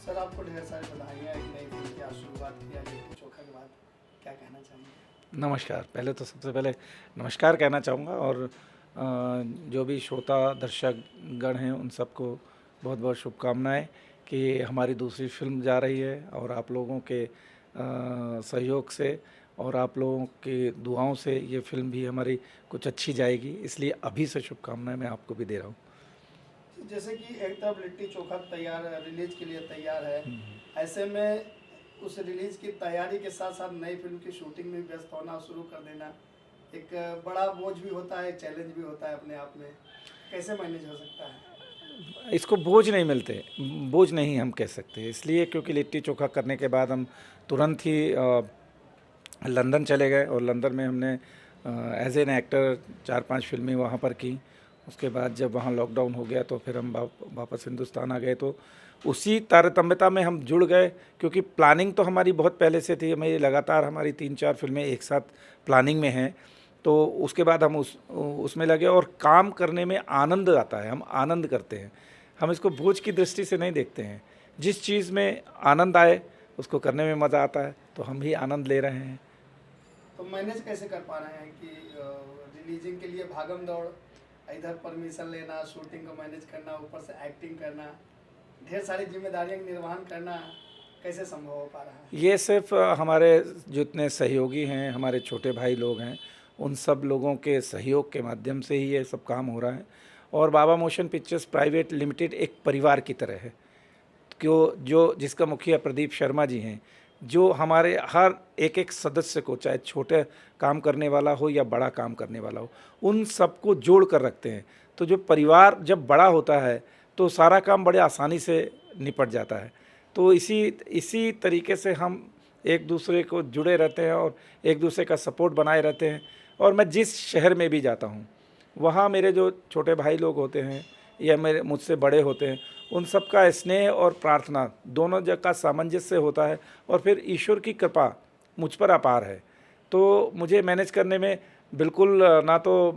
Sir आपको ढेर सारी बधाइयाँ एक नई फिल्म की आज शुरुआत किया लिट्टी चोखा के बाद, क्या कहना चाहेंगे? नमस्कार। पहले तो सबसे पहले नमस्कार कहना चाहूँगा और जो भी श्रोता दर्शक गण हैं उन सबको बहुत बहुत शुभकामनाएँ कि हमारी दूसरी फ़िल्म जा रही है और आप लोगों के सहयोग से और आप लोगों की दुआओं से ये फ़िल्म भी हमारी कुछ अच्छी जाएगी, इसलिए अभी से शुभकामनाएँ मैं आपको भी दे रहा हूँ। जैसे कि एक तरफ लिट्टी चोखा तैयार है, रिलीज के लिए तैयार है, ऐसे में उस रिलीज की तैयारी के साथ साथ नई फिल्म की शूटिंग में व्यस्त होना शुरू कर देना एक बड़ा बोझ भी होता है, चैलेंज भी होता है अपने आप में, कैसे मैनेज हो सकता है? इसको बोझ नहीं मिलते, बोझ नहीं हम कह सकते, इसलिए क्योंकि लिट्टी चोखा करने के बाद हम तुरंत ही लंदन चले गए और लंदन में हमने एज एन एक्टर 4-5 फिल्में वहाँ पर की। उसके बाद जब वहाँ लॉकडाउन हो गया तो फिर हम वापस हिंदुस्तान आ गए, तो उसी तारतम्यता में हम जुड़ गए क्योंकि प्लानिंग तो हमारी बहुत पहले से थी। हमें लगातार हमारी 3-4 फिल्में एक साथ प्लानिंग में हैं, तो उसके बाद हम उसमें लगे और काम करने में आनंद आता है, हम आनंद करते हैं। हम इसको बोझ की दृष्टि से नहीं देखते हैं, जिस चीज़ में आनंद आए उसको करने में मज़ा आता है, तो हम भी आनंद ले रहे हैं। तो मैनेज कैसे कर पा रहे हैं कि रिलीजिंग के लिए भागम दौड़, इधर परमिशन लेना, शूटिंग को मैनेज करना, ऊपर से एक्टिंग करना, ढेर सारी जिम्मेदारियों का निर्वहन करना, कैसे संभव हो पा रहा है? ये सिर्फ हमारे जितने सहयोगी हैं, हमारे छोटे भाई लोग हैं, उन सब लोगों के सहयोग के माध्यम से ही ये सब काम हो रहा है। और बाबा मोशन पिक्चर्स प्राइवेट लिमिटेड एक परिवार की तरह है, क्यों जो जिसका मुखिया प्रदीप शर्मा जी हैं, जो हमारे हर एक एक सदस्य को, चाहे छोटे काम करने वाला हो या बड़ा काम करने वाला हो, उन सबको जोड़ कर रखते हैं। तो जो परिवार जब बड़ा होता है तो सारा काम बड़े आसानी से निपट जाता है। तो इसी तरीके से हम एक दूसरे को जुड़े रहते हैं और एक दूसरे का सपोर्ट बनाए रहते हैं। और मैं जिस शहर में भी जाता हूँ, वहाँ मेरे जो छोटे भाई लोग होते हैं या मेरे मुझसे बड़े होते हैं, उन सब का स्नेह और प्रार्थना दोनों जगह का सामंजस्य होता है और फिर ईश्वर की कृपा मुझ पर अपार है। तो मुझे मैनेज करने में बिल्कुल ना तो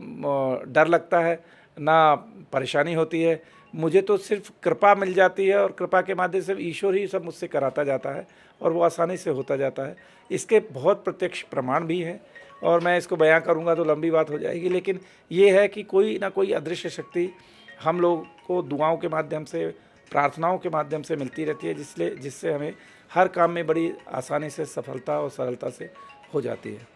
डर लगता है, ना परेशानी होती है। मुझे तो सिर्फ कृपा मिल जाती है और कृपा के माध्यम से ईश्वर ही सब मुझसे कराता जाता है और वो आसानी से होता जाता है। इसके बहुत प्रत्यक्ष प्रमाण भी हैं और मैं इसको बयां करूंगा तो लंबी बात हो जाएगी, लेकिन ये है कि कोई ना कोई अदृश्य शक्ति हम लोग को दुआओं के माध्यम से, प्रार्थनाओं के माध्यम से मिलती रहती है, जिससे हमें हर काम में बड़ी आसानी से, सफलता और सरलता से हो जाती है।